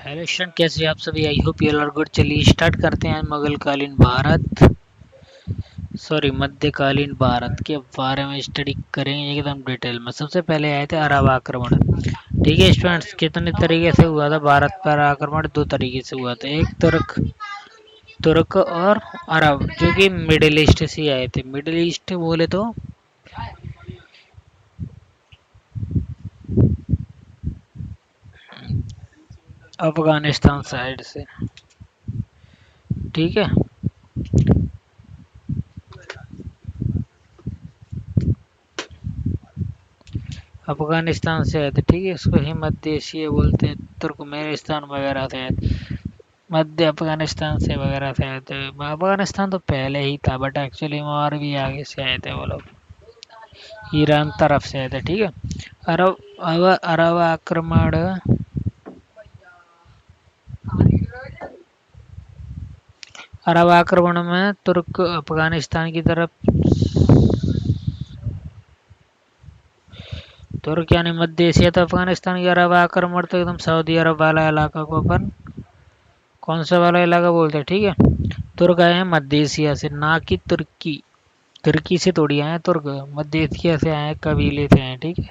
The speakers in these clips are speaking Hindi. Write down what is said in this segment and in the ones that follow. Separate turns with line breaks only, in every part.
हेलो स्टूडेंट, कैसे हैं आप सभी? I hope you are good. चलिए स्टार्ट करते हैं। मुगलकालीन भारत, मध्यकालीन भारत के बारे में स्टडी करेंगे एकदम डिटेल में। सबसे पहले आए थे अरब आक्रमण। ठीक है स्टूडेंट्स, कितने तरीके से हुआ था भारत पर आक्रमण? दो तरीके से हुआ था, एक तुर्क तुर्क और अरब, जो कि मिडिल ईस्ट से आए थे। मिडिल ईस्ट बोले तो अफगानिस्तान साइड से। ठीक है, अफगानिस्तान से आए थे। ठीक है, इसको ही मध्य एशिया बोलते हैं, तुर्कमेनिस्तान वगैरह से आए थे। मध्य अफगानिस्तान से वगैरह से आए थे। अफगानिस्तान तो पहले ही था, बट एक्चुअली में और भी आगे से आए थे वो लोग, ईरान तरफ से आए थे। ठीक है, अरब अरब आक्रमण अरब आक्रमण में तुर्क अफगानिस्तान की तरफ, तुर्क यानी मध्य एशिया, तो अफगानिस्तान की अरब आक्रमण तो एकदम सऊदी अरब वाला इलाका को अपन कौन सा वाला इलाका बोलते हैं। ठीक है, तुर्क आए हैं मध्य एशिया से, ना कि तुर्की। तुर्की से थोड़ी आए हैं तुर्क, मध्य एशिया से आए हैं, कबीले से आए हैं। ठीक है,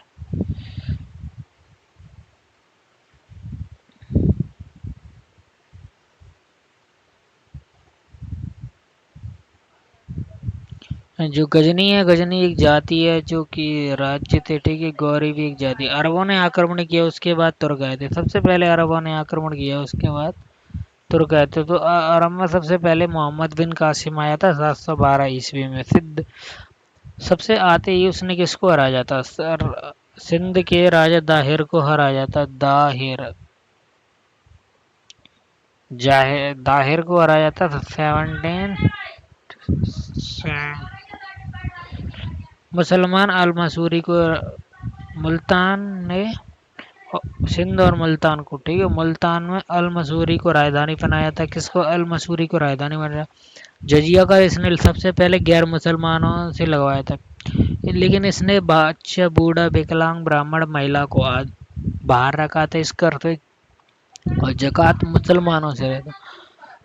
जो गजनी है, गजनी एक जाति है जो कि राज्य थे। ठीक है, गौरी भी एक जाति। अरबों ने आक्रमण किया, उसके बाद तुर्क आए थे। सबसे पहले अरबों ने आक्रमण किया, उसके बाद तुर्क आए थे। तो अरब में सबसे पहले मोहम्मद बिन कासिम आया था 712 ईस्वी में। सबसे आते ही उसने किसको हराया था? सिंध के राजा दाहिर को हराया था। दाहिर को हराया था 17। मुसलमान अल मसूरी को, मुल्तान ने सिंध और मुल्तान को, ठीक है, मुल्तान में अल मसूरी को राजधानी बनाया था। किसको? अल मसूरी को राजधानी बनाया। जजिया का इसने सबसे पहले गैर मुसलमानों से लगवाया था, लेकिन इसने बादशाह, बूढ़ा, विकलांग, ब्राह्मण, महिला को बाहर रखा था इस कर से, और जक़ात मुसलमानों से रहता।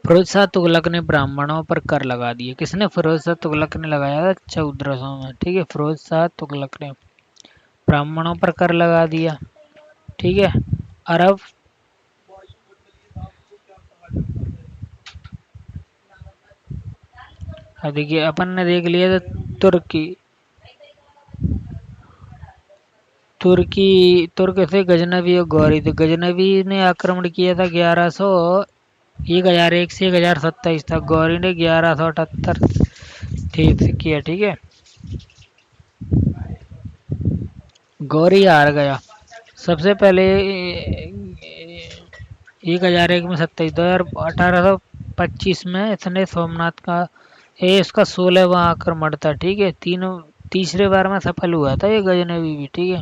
फिरोज शाह तुगलक ने ब्राह्मणों पर कर लगा दिए। किसने? फिरोज शाह तुगलक ने लगाया था 1400 में। ठीक है, फिरोज शाह तुगलक ने ब्राह्मणों पर कर लगा दिया। ठीक है, अरब देखिए अपन ने देख लिया था तुर्की, तुर्क से गजनवी और गौरी थे। गजनवी ने आक्रमण किया था 1001 से 1027 तक। गौरी ने 1178 किया। ठीक है, गौरी हार गया। सबसे पहले 1001 में 27, 1825 में इसने सोमनाथ का, ये इसका 16वां आक्रमण था। ठीक है, तीसरे बार में सफल हुआ था ये गजनवी भी। ठीक है,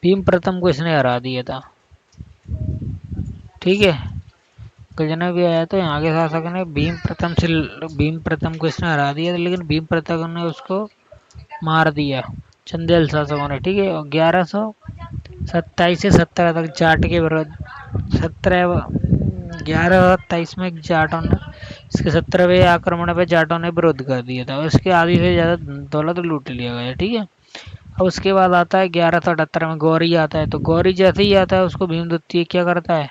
भीम प्रथम को इसने हरा दिया था। ठीक है, गजनवी आया तो यहाँ के शासक ने भीम प्रथम को इसने हरा दिया था, लेकिन भीम प्रथम ने उसको मार दिया चंदेल शासकों ने। ठीक है, और 1127 से 17 तक जाट के विरोध, 1127 में जाटों ने, इसके 17वें आक्रमण पे जाटों ने विरोध कर दिया था, और इसके आधी से ज्यादा दौलत लूट लिया गया। ठीक है, अब उसके बाद आता है 1178 में गौरी आता है। तो गौरी जैसे ही आता है, उसको भीमद्वितीय क्या करता है?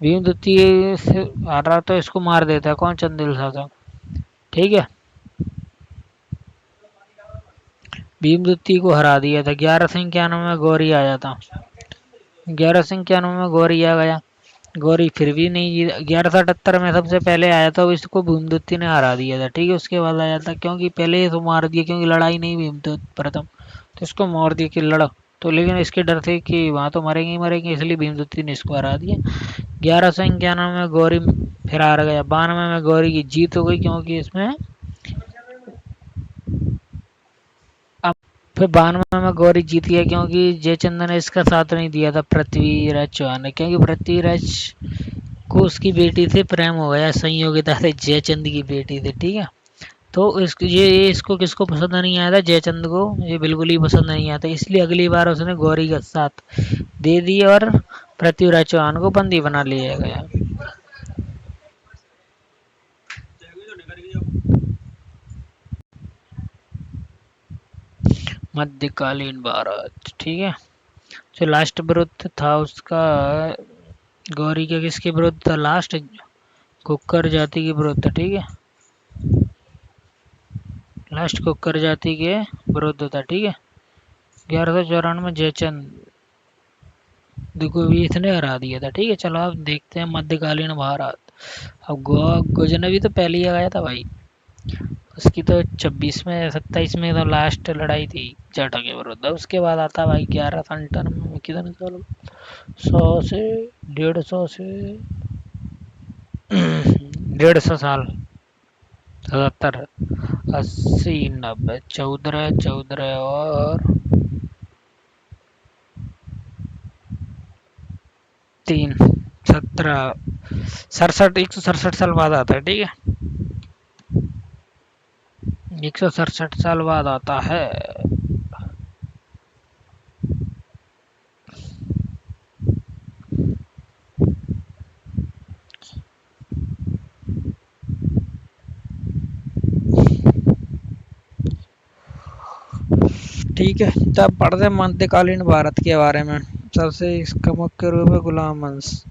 भीमद्वितीय से हार रहा तो इसको मार देता है। कौन? चंदेल शासक। ठीक है, भीमद्वितीय को हरा दिया था। 1191 में गौरी आया था। 1191 में गौरी आ गया। गौरी फिर भी नहीं, 1178 में सबसे पहले आया था, इसको भीमद्वितीय ने हरा दिया था। ठीक है, उसके बाद आया था, क्योंकि पहले तो मार दिया, क्योंकि लड़ाई नहीं भीमद्वितीय प्रथम, तो इसको मार दिया कि लड़ो। तो लेकिन इसके डर से कि वहां तो मरेंगे ही मरेंगे, इसलिए भीमद्वितीय ने इसको हरा दिया। 1191 में गौरी फिर हार गया। 92 में गौरी की जीत हो गई, क्योंकि इसमें अब फिर 92 में गौरी जीत गया, क्योंकि जयचंद ने इसका साथ नहीं दिया था, पृथ्वीराज चौहान ने। क्योंकि पृथ्वीराज को उसकी बेटी से प्रेम हो गया, संयोगिता से, जयचंद की बेटी से। ठीक है, तो ये इसको किसको पसंद नहीं आया था? जयचंद को ये बिल्कुल ही पसंद नहीं आता, इसलिए अगली बार उसने गौरी का साथ दे दिया, और पृथ्वीराज चौहान को बंदी बना लिया गया। मध्यकालीन भारत, ठीक है। जो लास्ट विरुद्ध था उसका, गौरी के किसके विरुद्ध था लास्ट? कुकर जाति के विरुद्ध, ठीक है। लास्ट कुकर जाति के विरुद्ध था, ठीक है। 1194 जयचंद को भी इसने हरा दिया था, ठीक है। चलो अब देखते हैं मध्यकालीन भारत। अब गजनवी तो पहले ही आया था भाई, उसकी तो 26 में 27 में तो लास्ट लड़ाई थी जाटा के विरुद्ध। उसके बाद आता भाई 1197 में, कितने साल, 100 से 150 साल, 77, 80, 90, 14, 14 और 3, 17, 67, 167 साल बाद आता है, ठीक है। 167 साल बाद आता है। ठीक है, तब पढ़ते हैं मध्यकालीन भारत के बारे में। सबसे इसका मुख्य रूप है गुलाम वंश।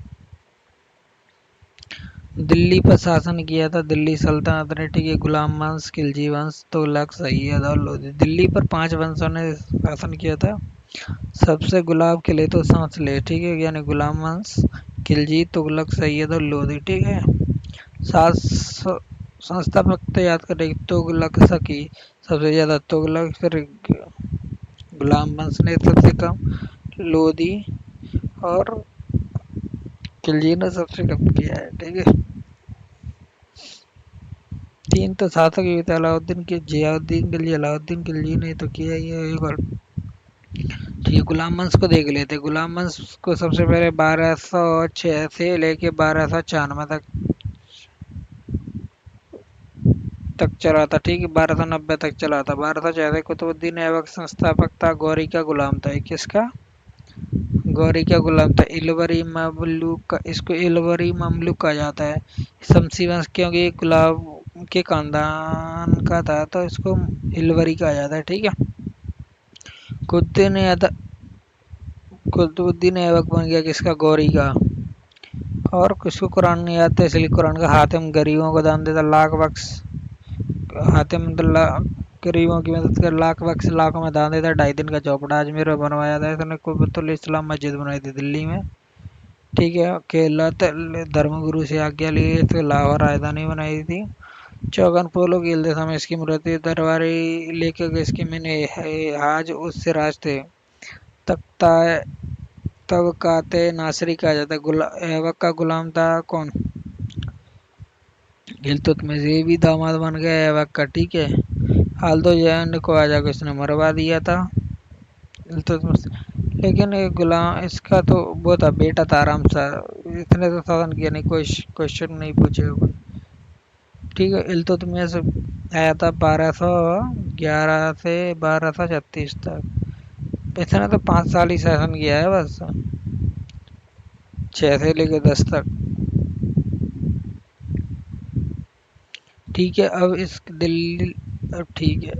दिल्ली पर शासन किया था दिल्ली सल्तनत ने, ठीक है। गुलाम वंश, खिलजी वंश, तुगलक, सैयद और लोधी। दिल्ली पर 5 वंशों ने शासन किया था। सबसे गुलाब खिले तो सांस ले, ठीक है। यानी गुलाम वंश, खिलजी, तुगलक, सैयद और लोधी, ठीक है। सात संस्थापक तो याद करेगी, तुगलक सकी सबसे ज्यादा, तुगलक, फिर गुलाम वंश ने सबसे कम, लोधी और खिलजी ने सबसे कम किया है, ठीक है। 3 तो शासक ही थे, अलाउद्दीन के, जियाउद्दीन खिलजी, अलाउद्दीन खिलजी ने तो किया ही है एक और। ठीक है, गुलाम वंश को देख लेते। गुलाम वंश को सबसे पहले 1206 से लेके 1294 तक चला था, ठीक है। 1290 तक चला था। 1206 कुतुबुद्दीन ऐबक संस्थापक था, गौरी का गुलाम था। किसका? गौरी का गुलाम था। इलवरी ममलूक, इसको इलवरी ममलूक कहा जाता है। शमसी वंश क्योंकि गुलाब के खानदान का था तो इसको इलवरी कहा जाता है, ठीक है। कुतुबुद्दीन ऐबक बन गया किसका? गौरी का। और किसको कुरान नहीं आता इसलिए कुरान का। हातिम गरीबों को दान देता, लाख बख्श, हातिम गरीबों की मदद कर, लाख बख्श, लाखों में दान देता। 2.5 दिन का चौपड़ा अजमेर में बनवाया था इसने। कुतुबुल इस्लाम मस्जिद बनाई थी दिल्ली में, ठीक है। केरला धर्मगुरु से आज्ञा ली तो लाहौर राजधानी बनाई थी। चौगन पोलो खेलते समय इसकी मृत्यु, दरबारी लेखक इसके मैंने हाज उससे राज थे। तख्ता तबकाते नासरी कहा जाता है। ऐबक का गुलाम था कौन? इल्तुतमिश, ये भी दामाद बन गया ऐबक का, ठीक है। हालदो जैन को आजा को इसने मरवा दिया था इल्तुतमिश। लेकिन ये गुलाम इसका तो वो था, बेटा था आराम सा, इतने तो शासन किया नहीं, कोई क्वेश्चन नहीं पूछे, ठीक है। इल्तुतमिश आया था 1211 से 1236 तक। इसने तो 5 साल ही शासन किया है बस, 6 से लेकर 10 तक, ठीक है। अब इस दिल्ली, अब ठीक है।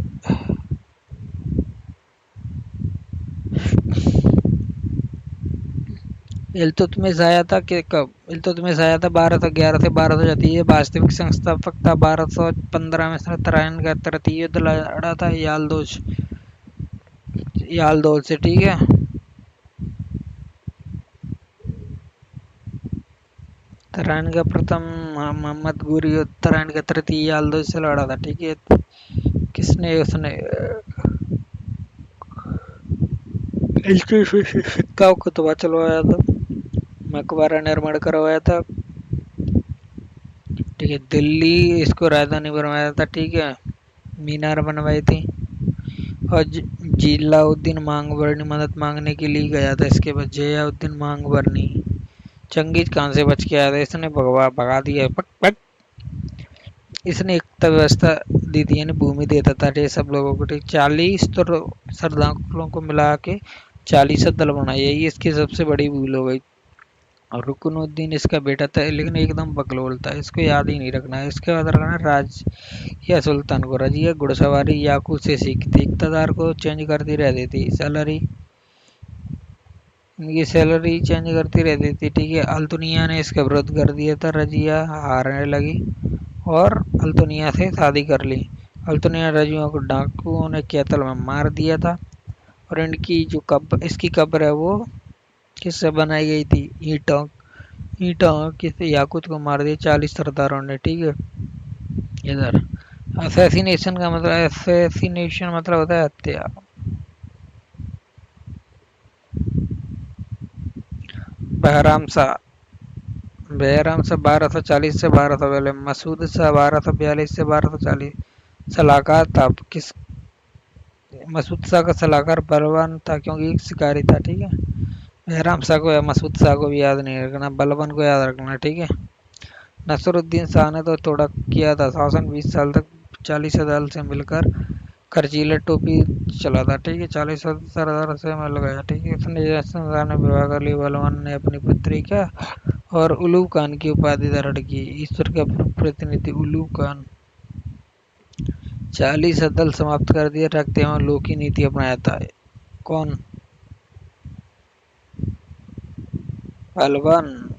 इल्तुतमिश आया था कि कब? इल्तुतमिश आया था 1211 से 1236। वास्तविक संस्थापक था 1215 में इसने तराइन का तृतीय युद्ध लड़ा था यालदौल से, ठीक है। तराइन का प्रथम मोहम्मद घुरी युद्ध, तराइन का तृतीय यालदौल से लड़ा था, ठीक है। किसने? उसने इल्तुतमिश सिक्का खुतबा चलवाया था, मकबरा निर्माण करवाया था, ठीक है। दिल्ली इसको राजधानी बनवाया था, ठीक है। मीनार बनवाई थी। और जिलाउद्दीन मांगबरनी मदद मांगने के लिए गया था। इसके बाद जयाउद्दीन मांगबरनी। चंगेज खान से बच के आया था, इसने भगवा भगा दिया, पक पक। इसने एकता व्यवस्था दी थी, यानी भूमि देता था ये सब लोगों को, ठीक। 40 तो सरदारों को मिला के 40 दल बनाई है, ये इसकी सबसे बड़ी भूल हो गई। और रुकनुद्दीन इसका बेटा था, लेकिन एकदम बकलोल था, इसको याद ही नहीं रखना है। इसके बाद रखना है राज या सुल्तान को। रजिया घुड़सवारी याकूब से सीखती, इक़्तिदार को चेंज करती रहती थी, सैलरी इनकी सैलरी चेंज करती रहती थी, ठीक है। अल्तुनिया ने इसका विरोध कर दिया था, रजिया हारने लगी और अल्तुनिया से शादी कर ली। अल्तुनिया रजिया को डाकुओं ने कैतल में मार दिया था। और इनकी जो कब्र, इसकी कब्र है वो किससे बनाई गई थी? ईंटों ईंटों किसी याकूत को मार दिया 40 सरदारों ने, ठीक है। इधर असैसिनेशन का मतलब, असैसिनेशन मतलब होता है हत्या। बहराम शाह, बहराम शाह 1240 से 1242, मसूद शाह 1242 से 1240। सलाहकार था किस? मसूद शाह का सलाहकार बलवान था, क्योंकि एक शिकारी था, ठीक है। बहराम शाह को या मसूद शाह को भी याद नहीं रखना, बलवान को याद रखना, ठीक है। नसरुद्दीन शाह ने तो थोड़ा किया था शासन, 20 साल तक 40 साल से मिलकर खर्चीला टोपी चला था, ठीक है। 40 सरदार से मिल गया, ठीक है। इसने शाह ने विवाह कर लिया। बलवान ने अपनी पुत्री का और उलूग खान की उपाधि धारण की, ईश्वर का प्रतिनिधि उलूग खान। 40 दल समाप्त कर दिया, रखते एवं लोक की नीति अपनाया था। कौन? बलवान।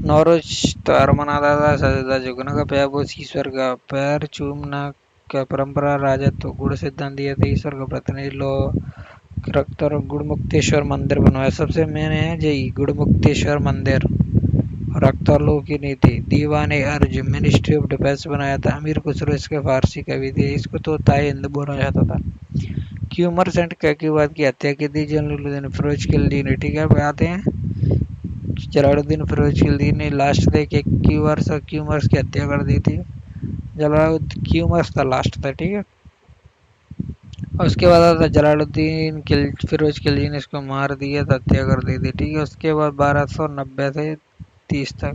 नौरोज त्योहार मनाता था, सजदा झुकने का, पैबोस ईश्वर का पैर चूमना का परंपरा, राजत्व गुण सिद्धांत दिया था, ईश्वर का प्रतिनिधि लो रक्त और गुड़मुक्तेश्वर मंदिर बनवाया। सबसे मेन है जय गुड़मुक्तेश्वर मंदिर। रक्तौलों की नीति, दीवाने अर्ज मिनिस्ट्री ऑफ डिफेंस बनाया था। अमीर खुसरो इसके फारसी कवि थे, इसको तो ताई हिंद बोला जाता था। क्यूमर सेंट कैक्यूबाद की हत्या की थी जलालुद्दीन फिरोज खिलजी ने, ठीक है। अब आते हैं जलालुद्दीन फिरोज खिलजी ने लास्ट थे कि क्यूमर्स और क्यूमर्स की हत्या कर दी थी। जलालुद्दीन क्यूमर्स था लास्ट था, ठीक है। और उसके बाद आता जलालुद्दीन फिरोज खिलजी ने इसको मार दिया था, हत्या कर दी थी, ठीक है। उसके बाद 1290 से 30 तक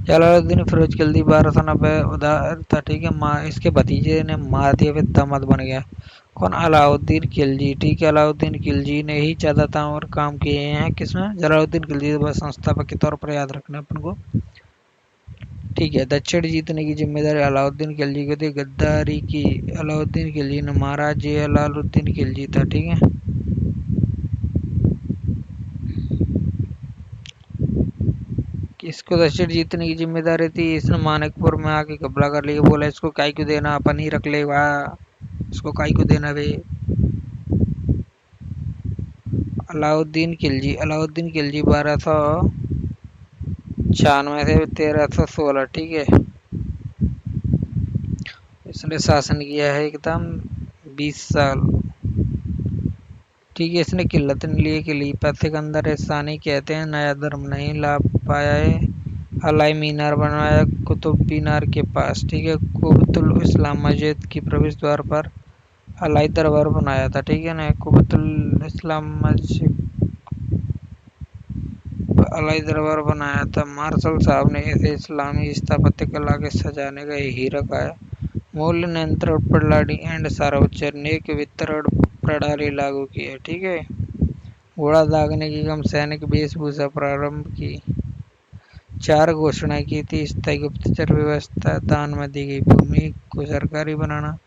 जलालुद्दीन फिरोज खिलजी 1290 उदार था, ठीक है। इसके भतीजे ने मार दिया, फिर दामाद बन गया। कौन? अलाउद्दीन खिलजी, ठीक है। अलाउद्दीन खिलजी ने ही ज्यादा और काम किए हैं किसमें? जलालुद्दीन खिलजी बस संस्थापक के तौर पर याद रखना अपन को, ठीक है। दक्षिण जीतने की जिम्मेदारी अलाउद्दीन खिलजी की थी, गद्दारी की अलाउद्दीन खिलजी ने मारा, जलालुद्दीन खिलजी था, ठीक है। इसको दक्षिण जीतने की जिम्मेदारी थी, इसने मानिकपुर में आके कब्जा कर लिया, बोला इसको काय को देना, अपन ही रख ले, वाह इसको काय को देना वे। अलाउद्दीन खिलजी 1296 से 1316, ठीक है। इसने शासन किया है एकदम 20 साल, ठीक है। इसने किल्लत नहीं ली, खलीफा सिकंदर सानी कहते हैं नया धर्म नहीं ला पाया है, अलाई मीनार बनवाया कुतुब मीनार के पास, ठीक है। कुबतुल इस्लाम मस्जिद की प्रवेश द्वार पर अलाई दरबार बनाया था, ठीक है ना। कुबतुल इस्लाम मस्जिद अलाई दरबार बनाया था। मार्शल साहब ने इसे इस्लामी स्थापत्य कला के सजाने का ही रखा है। मूल्य नियंत्रण प्रणाली एंड सार्वजनिक वितरण प्रणाली लागू की है, ठीक है। घोड़ा दागने की कम सैनिक वेशभूषा प्रारंभ की। 4 घोषणा की थी, स्थायी गुप्तचर व्यवस्था, दान में दी गई भूमि को सरकारी बनाना,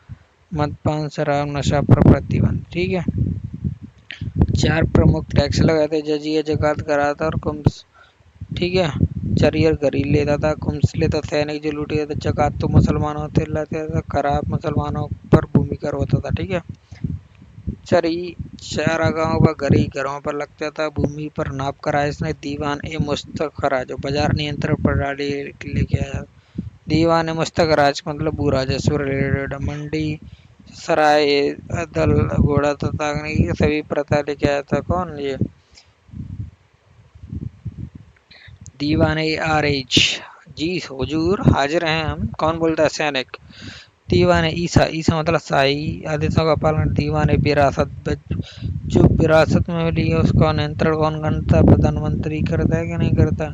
मदपान शराब नशा पर प्रतिबंध, ठीक है। 4 प्रमुख टैक्स लगाए थे, जजिया जकात कराता और कुम्स, ठीक है। चरियर गरीब लेता था, कुम्स लेता सैनिक जो लूट था, जकात तो मुसलमानों से लेता था, खराब मुसलमानों पर भूमि कर होता था, ठीक है। चरी चारागाहों का गरी घरों पर लगता था, भूमि पर नाप करा इसने। दीवान ए मुस्तखराज जो बाजार नियंत्रण प्रणाली लेके आया। दीवान ए मुस्तखराज मतलब भू राजस्व रिलेटेड, मंडी सराय दल घोड़ा तथा अग्नि की सभी प्रथा लेके आया था। कौन? ये दीवान ए आर एच, जी हुजूर हाजिर हैं हम। कौन बोलता है? सैनिक। दीवान ईसा, ईसा मतलब शाही आदेशों का पालन। दीवान विरासत, जो विरासत में मिली है उसका नियंत्रण कौन करता है? प्रधानमंत्री करता है कि नहीं करता?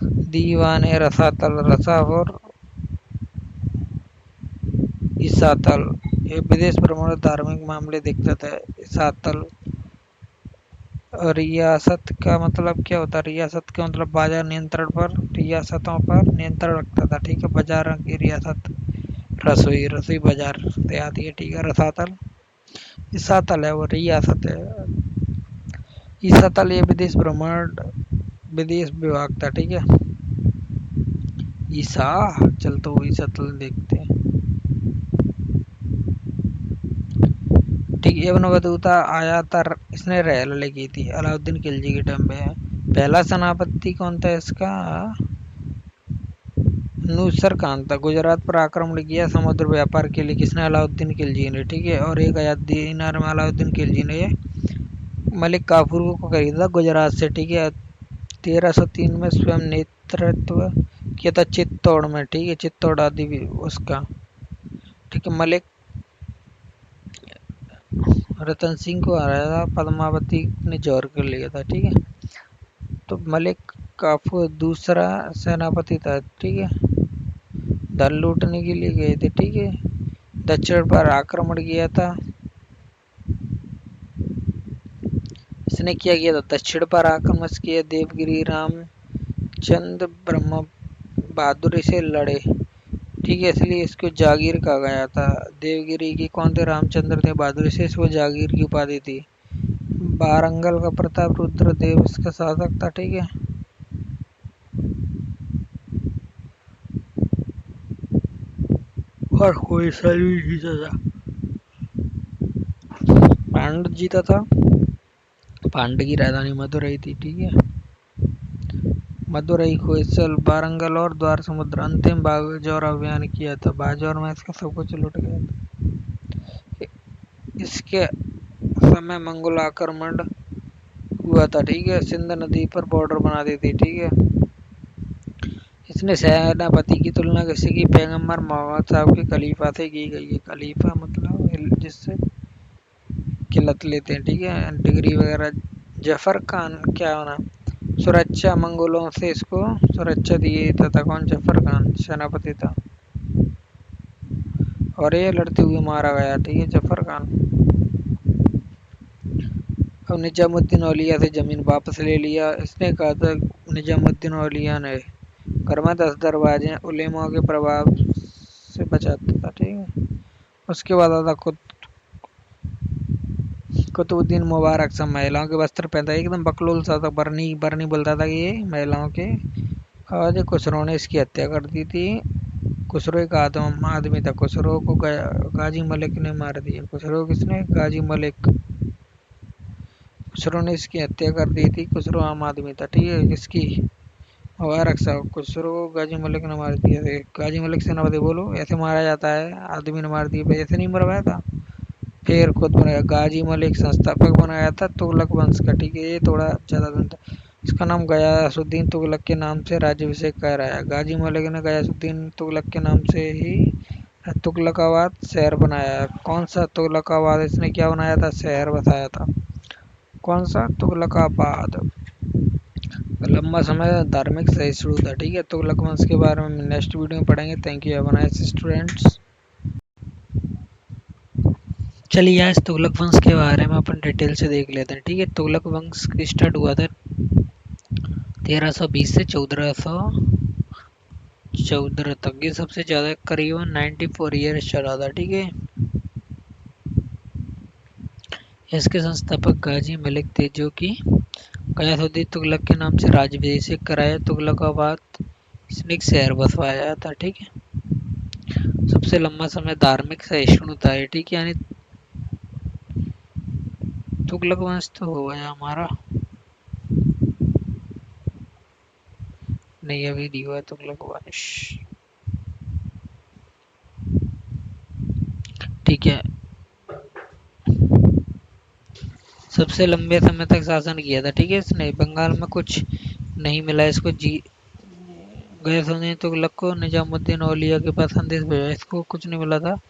दीवान रसातल, रसा और ईसातल, ये विदेश भ्रमण धार्मिक मामले देखता था। ईसातल और रियासत का मतलब क्या होता है? रियासत का मतलब बाजार नियंत्रण पर, रियासतों पर नियंत्रण रखता था, ठीक है। बाजारों की रियासत, रसोई, रसोई बाजार से आती है, ठीक है। रसातल, ईसातल है वो रियासत है। ईसातल ये विदेश भ्रमण, विदेश विभाग था, ठीक है। ईसा, चल तो ईसातल देखते हैं, ठीक है। इब्न बतूता आया था, इसने रैली की थी अलाउद्दीन खिलजी के टाइम पे। पहला सेनापति कौन था इसका? नूसर खान था। गुजरात पर आक्रमण किया समुद्र व्यापार के लिए, किसने? अलाउद्दीन खिलजी ने, ठीक है। और एक आजाद दीनार में अलाउद्दीन खिलजी ने मलिक काफूर को खरीदा गुजरात से, ठीक है। 1303 में स्वयं नेतृत्व किया था चित्तौड़ में, ठीक है। चित्तौड़ आदि भी उसका, ठीक है। मलिक रतन सिंह को हराया था, पद्मावती ने जौहर कर लिया था, ठीक है। तो मलिक काफूर दूसरा सेनापति था, ठीक है। धन लूटने के लिए गए थे, ठीक है। दक्षिण पर आक्रमण किया था, इसने क्या किया था? दक्षिण पर आक्रमण किया। देवगिरी रामचंद्र ब्रह्म बहादुर से लड़े, ठीक है। इसलिए इसको जागीर कहा गया था। देवगिरी की कौन थे? रामचंद्र थे बहादुर से, इसको जागीर की उपाधि थी। वारंगल का प्रताप रुद्रदेव इसका शासक था, ठीक है। और कोई सा भी जीता था, पांड जीता था। पांड की राजधानी मदुरई थी, ठीक है। मदुरई, होयसल, वारंगल और द्वार समुद्र। अंतिम बागजौर अभियान किया था, बागजौर में इसका सब कुछ लुट गया था। इसके समय मंगोल आक्रमण हुआ था, ठीक है। सिंध नदी पर बॉर्डर बना दी थी, ठीक है। इसने सेनापति की तुलना किसी की? पैगंबर मोहम्मद साहब के खलीफा से की गई है। खलीफा मतलब जिससे किलत लेते हैं, ठीक है। डिग्री वगैरह। जफर खान क्या होना? सुरक्षा, मंगोलों से इसको सुरक्षा दी था कौन? जफर खान सेनापति था। और ये लड़ते हुए मारा गया, ठीक है, जफर खान। अब निजामुद्दीन औलिया से जमीन वापस ले लिया, इसने कहा था निजामुद्दीन औलिया ने, घर में 10 दरवाजे उलेमा के प्रभाव से बचाता था, ठीक है। उसके बाद आता कुतुबुद्दीन मुबारक। सब महिलाओं के वस्त्र पहनता, एकदम बकलोल सा था। बरनी बरनी बोलता था कि ये महिलाओं के। आज खुसरो ने इसकी हत्या कर दी थी। खुसरो एक आदमी था, खुसरो को गाजी मलिक ने मार दिया। खुसरो किसने? गाजी मलिक। खुसरो ने इसकी हत्या कर दी थी। खुसरो आम आदमी था, ठीक है। किसकी? मुबारक साहब। खुसरो को गाजी मलिक ने मार दिया था। गाजी मलिक सेनापति, बोलो ऐसे मारा जाता है? आदमी ने मार दिया, ऐसे नहीं मरवाया था। फिर खुद बनाया। गाजी मलिक संस्थापक बनाया था तुगलक वंश का, ठीक है। ये थोड़ा ज्यादा दिन था। इसका नाम गयासुद्दीन तुगलक के नाम से राज्याभिषेक कराया। गाजी मलिक ने गयासुद्दीन तुगलक के नाम से ही तुगलकाबाद शहर बनाया। कौन सा तुगलकाबाद? इसने क्या बनाया था? शहर बसाया था। कौन सा? तुगलकाबाद। लंबा समय धार्मिक सहिष्णु था, ठीक है। तुगलक वंश के बारे में नेक्स्ट वीडियो में पढ़ेंगे। Thank you, have a nice students. चलिए आज तुगलक वंश के बारे में अपन डिटेल से देख लेते हैं, ठीक है। तुगलक वंश स्टार्ट हुआ था 1320 से 1414 तक। ये सबसे ज्यादा करीबन 94 ईयर्स चला था, ठीक है। इसके संस्थापक गाजी मलिक थे, जो कि गयासुद्दीन तुगलक के नाम से राज्याभिषेक कराया। तुगलकाबाद इसने एक शहर बसवाया था, ठीक है। सबसे लंबा समय धार्मिक सहिष्णु था, ठीक है। यानी तुगलक वंश तो हो गया हमारा, नहीं अभी नहीं हुआ तुगलक वंश, ठीक है। सबसे लंबे समय तक शासन किया था, ठीक है। इसने बंगाल में कुछ नहीं मिला इसको, जी गए सुने तुगलक को निजामुद्दीन औलिया के पास संदेश भेजा, इसको कुछ नहीं मिला था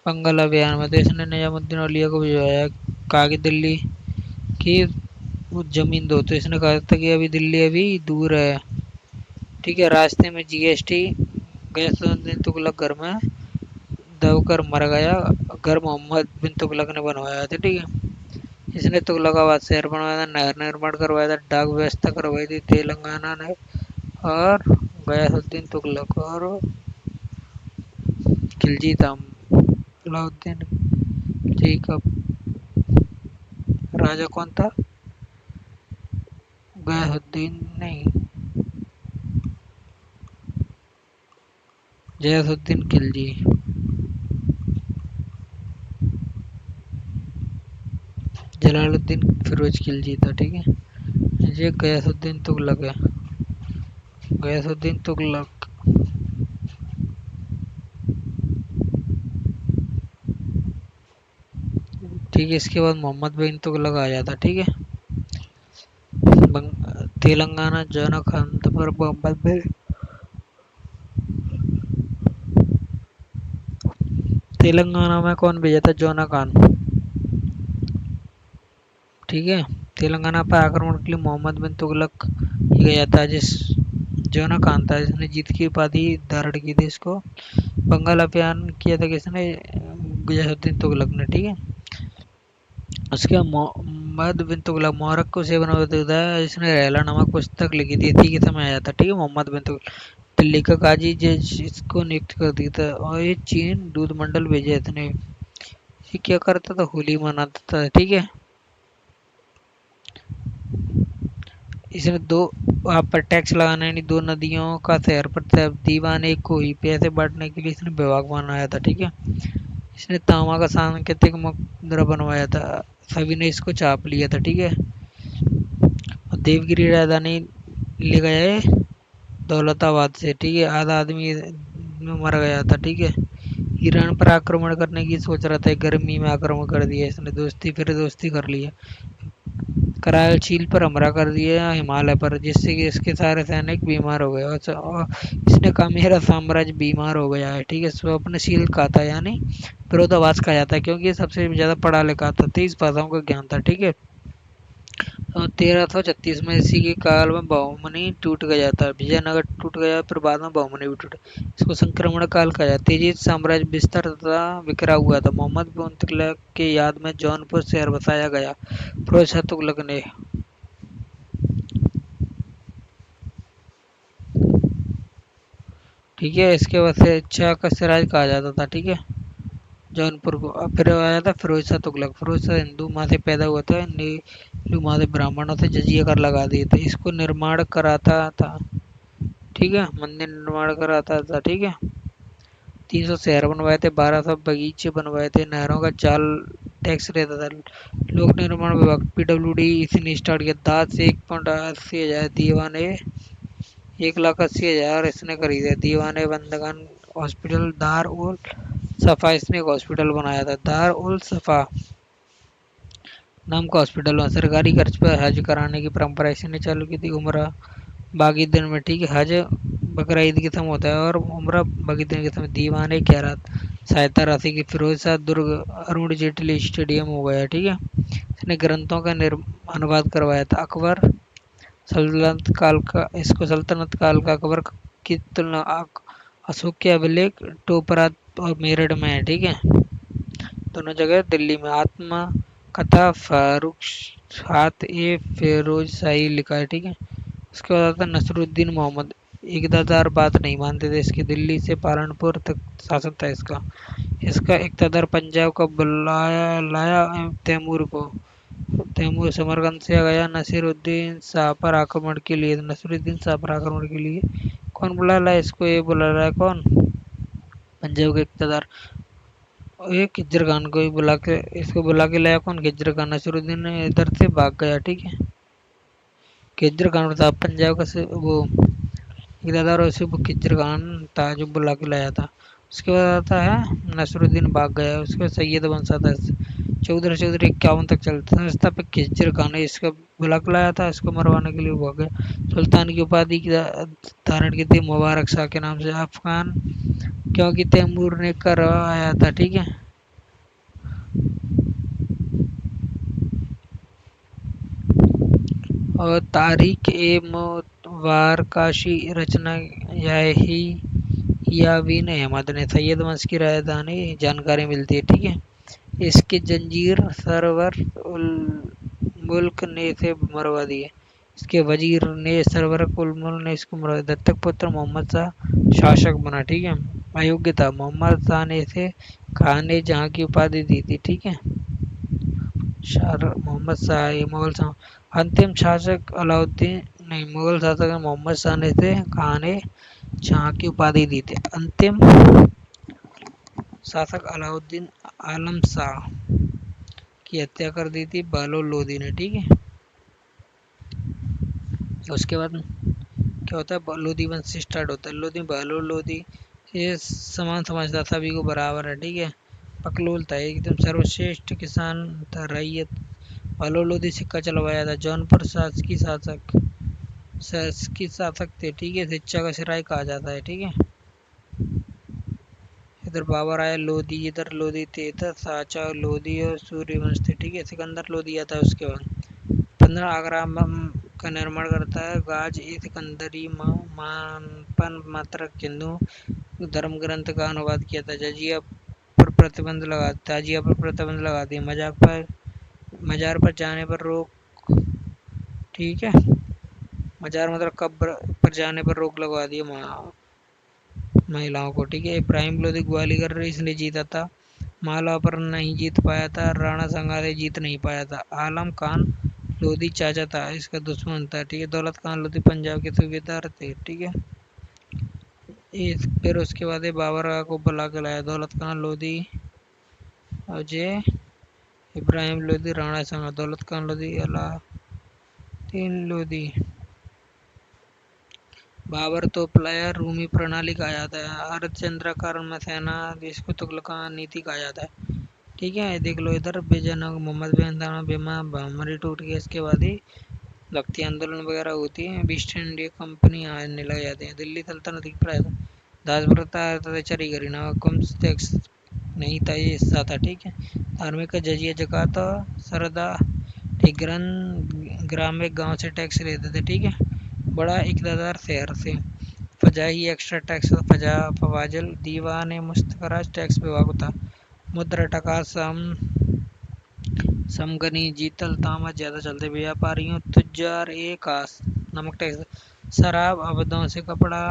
बंगाल अभियान में। तो इसने निजामुद्दीन औलिया को भिजवाया, कहा कि दिल्ली की वो जमीन दो। तो इसने कहा था कि अभी दिल्ली अभी दूर है, ठीक है। रास्ते में जीएसटी गैसुद्दीन तुगलक घर में दबकर मर गया। घर मोहम्मद बिन तुगलक ने बनवाया था, ठीक है। इसने तुगलकाबाद शहर बनवाया था, नहर निर्माण करवाया था, डाक व्यवस्था करवाई थी तेलंगाना ने, और गयासुद्दीन तुगलक और खिलजी था अलाउद्दीन खिलजी का राजा कौन था? गयासुद्दीन नहीं, जयासुद्दीन खिलजी। जलालुद्दीन फिरोज खिलजी था, ठीक है। ये गयासुद्दीन तुगलक है, गयासुद्दीन तुगलक। ठीक है, इसके बाद मोहम्मद बिन तुगलक आ जाता, ठीक है। तेलंगाना जोना खान पर मोहम्मद बिन, तेलंगाना में कौन भेजा था? जोना खान, ठीक है। तेलंगाना पर आक्रमण के लिए मोहम्मद बिन तुगलक ही गया था, जिस जोना खान था जिसने जीत की उपाधि धारण की थी इसको। बंगाल अभियान किया था किसने? गयासुद्दीन तुगलक ने, ठीक है। उसके बाद मोहम्मद बिन तुगलक मोरक्को से बना था, जिसने रहला नामक पुस्तक लिखी थी, इसी के समय आया था, ठीक है। मोहम्मद बिन तुगलक दिल्ली का काजी जज इसको नियुक्त कर दिया था, और ये चीन दूध मंडल भेजे इतने। ये क्या करता था? होली मनाता था, ठीक है। इसने दो वहाँ पर टैक्स लगाना, यानी दो नदियों का शहर पर दीवाने को ही पैसे बांटने के लिए इसने विभाग बनाया था, ठीक है। इसने तांबा का सांकेतिक मुद्रा बनवाया था, सभी ने इसको चाप लिया था, ठीक है। और देवगिरी राजधानी ले गया है दौलताबाद से, ठीक है। आधा आदमी में मर गया था, ठीक है। ईरान पर आक्रमण करने की सोच रहा था, गर्मी में आक्रमण कर दिया इसने, दोस्ती फिर दोस्ती कर लिया। कराल झील पर हमला कर दिया हिमालय पर, जिससे कि इसके सारे सैनिक बीमार हो गए, और इसने कहा मेरा साम्राज्य बीमार हो गया है, ठीक है। स्वप्नशील कहा था, यानी विरोधाभास कहा जाता है, क्योंकि ये सबसे ज्यादा पढ़ा लिखा था, 30 भाषाओं का ज्ञान था, ठीक है। 1336 में इसी के काल में बहुमनी टूट गया था, विजयनगर टूट गया, फिर बाद में बहुमनी भी टूटा। इसको संक्रमण काल कहा जाता है। तेजी साम्राज्य विस्तार तथा बिखरा हुआ था। मोहम्मद बिन तुगलक के याद में जौनपुर शहर बसाया गया फिरोज शाह तुगलक ने, ठीक है। इसके बाद से शाह का सिराज कहा जाता था, ठीक है, जौनपुर को। अब फिर आया था फिरोज शाह तुगलक। फिरोज शाह हिंदू माँ से पैदा हुआ था, नीलू माँ से ब्राह्मणों से जजिया कर लगा दिए थे, इसको निर्माण कराता था, ठीक है। मंदिर निर्माण कराता था, ठीक है। 300 शहर बनवाए थे, 1200 बगीचे बनवाए थे, नहरों का जाल टैक्स रहता था। लोक निर्माण विभाग पीडब्ल्यूडी इसने स्टार्ट किया। दास 1,80,000, दीवाने 1,80,000 इसने खरीदे। दीवाने बंदगन हॉस्पिटल दार उल सफा इसने एक हॉस्पिटल बनाया था, दार उल सफा नाम का हॉस्पिटल में। सरकारी खर्च पर हज कराने की परंपरा इसने चालू की थी। उम्र बाकी दिन में, ठीक है। हज बकरा ईद के समय होता है, और उम्र बाकी दिन के समय। दीवाने खैरात सहायता राशि की। फिरोज शाह दुर्ग अरुण जेटली स्टेडियम हो गया, ठीक है। इसने ग्रंथों का अनुवाद करवाया था। अकबर सल्तनत काल का, इसको सल्तनत काल का अकबर की तुलना अशोक के अभिलेख टोपरा और मेरठ में है, ठीक है। दोनों जगह दिल्ली में। आत्मा कथा फर्रुखात ए फिरोज शाही लिखा है, ठीक है। उसके बाद आता है नसरुद्दीन मोहम्मद। इकतदार बात नहीं मानते थे इसकी, दिल्ली से पालनपुर तक शासन था इसका। इसका इकतदार पंजाब का बुलाया लाया तैमूर को। तैमूर समरकंद से गया नसीरुद्दीन शाह पर आक्रमण के लिए। नसीरुद्दीन शाह पर आक्रमण के लिए कौन बुला रहा है इसको? ये बुला रहा है कौन? पंजाब के इकतदार, ये खिज्र खान को ही बुला के, इसको बुला के लाया कौन? खिज्र खान। नसीरुद्दीन इधर से भाग गया, ठीक है। खिज्र खान था पंजाब का से वो इकतदार, उसे वो खिज्र खान था जो बुला के लाया था। उसके बाद आता है नसरुद्दीन भाग गया। उसके बाद सैयद वंशा था, 1451 तक चलता था। संस्थापक खिज्र खान ने इसका बुला के लाया था, इसको मरवाने के लिए भाग गया। सुल्तान की उपाधि की धारण की थी मुबारक शाह के नाम से। अफगान क्योंकि तैमूर ने करवाया था, ठीक है। और तारीख ए वारकाशी रचना याही यावीन अहमद ने। सैयद वंश की राजधानी जानकारी मिलती है, ठीक है। इसके जंजीर सरवर मुल्क ने इसे मरवा दिए। इसके वजीर ने सरवर कुलमुल ने इसको मरवा दिया। दत्तक पुत्र मोहम्मद शाह शासक बना, ठीक है। अयोग्यता, मोहम्मद शाह ने इसे खाने जहां की उपाधि दी थी, ठीक है। मोहम्मद शाह, ये मुगल शाह। अंतिम शासक अलाउद्दीन, नहीं, मुगल शासक मोहम्मद शाह ने इसे खाने जहां की उपाधि दी थी। अंतिम शासक अलाउद्दीन आलम शाह की हत्या कर दी थी बहलोल लोदी ने, ठीक है। उसके बाद क्या होता है, लोधी वंश से स्टार्ट होता है। लोधी, बहलोल लोधी ये समान समझता, सभी को बराबर है, ठीक है। पकलोल था एकदम सर्वश्रेष्ठ किसान था, रैयत। बहलोल लोधी सिक्का चलवाया था। जौनपुर शासकीय शासक थे, ठीक है। शिक्षा का सिराय कहा जाता है, ठीक है। इधर बाबर आया लोधी, इधर लोधी थे, इधर साचा लोधी और सूर्यवंश थे, ठीक है। सिकंदर लोधी आता है उसके बाद। 15 आगरा का निर्माण करता है। गाज ए सिकंदरी मानपन मात्रक हिंदू धर्म ग्रंथ का अनुवाद किया था। ताजिया पर प्रतिबंध लगा दिया। मजार पर जाने पर रोक, ठीक है। मजार मतलब कब्र पर जाने पर रोक लगवा दी महिलाओं को, ठीक है। इब्राहिम लोधी ग्वालियर इसने जीता था। मालवा पर नहीं जीत पाया था। राणा संगा से जीत नहीं पाया था। आलम खान लोधी चाचा था, इसका दुश्मन था, ठीक है। दौलत खान लोधी पंजाब के सूबेदार थे, ठीक है। फिर उसके बाद बाबर को बुला के लाया। दौलत खान लोधी, अजय, इब्राहिम लोधी, राणा संगा। दौलत खान लोधी, अलाउद्दीन लोधी। बाबर तोपलाया रूमी प्रणाली कहा जाता है। हरिश्चंद्र में सेना, जिसको तुगलकान नीति कहा जाता है, ठीक है। देख लो इधर विजयनगर, मोहम्मद बिन बीमा बमरी टूट गया। इसके बाद ही भक्ति आंदोलन वगैरह होती है। ईस्ट इंडिया कंपनी आने लग जाते हैं। दिल्ली सल्तनत की प्राय दास प्रथा तथा चरी करी ना, कम टैक्स नहीं था, ये हिस्सा था, ठीक है। धार्मिक का जजिया जकात सरदा, ठीक। ग्रामीण गांव से टैक्स लेते थे, ठीक है। बड़ा इकतदार शहर से फजाही एक्स्ट्रा टैक्स, फवाजल दीवान मुस्तखराज टैक्स विभाग था। मुद्रा टका समगनी जीतल तांबा ज्यादा चलते। व्यापारियों तुजार एक आस नमक टैक्स। शराब अवधों से कपड़ा,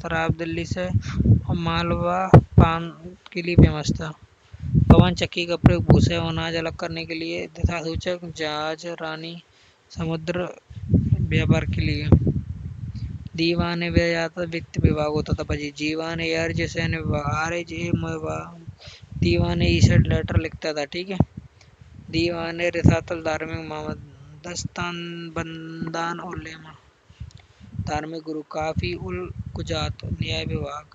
शराब दिल्ली से, और मालवा पान के लिए फेमस था। पवन चक्की का प्रयोग भूसे और अनाज अलग करने के लिए, दिशा सूचक जहाज रानी समुद्र व्यापार के लिए। दीवान व्यायाता वित्त विभाग होता था। बजी जीवान अर्ज सैन्य विभाग, दीवान ईसड लेटर लिखता था, ठीक है। दीवान रिसातल धार्मिक मोहम्मद, दस्तान बंदान उलेमा धार्मिक गुरु, काफी उल कुजात न्याय विभाग,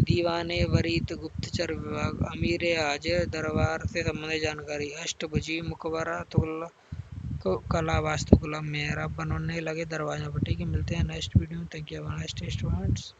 दीवान वरीत गुप्तचर विभाग, अमीर हाजिर दरबार से संबंधित जानकारी, अष्टभुजी मुकबरा तुगलक कला वास्तुकला मेहराब बनने लगे दरवाजों पर, ठीक है। मिलते हैं नेक्स्ट वीडियो में। Thank you. Next students.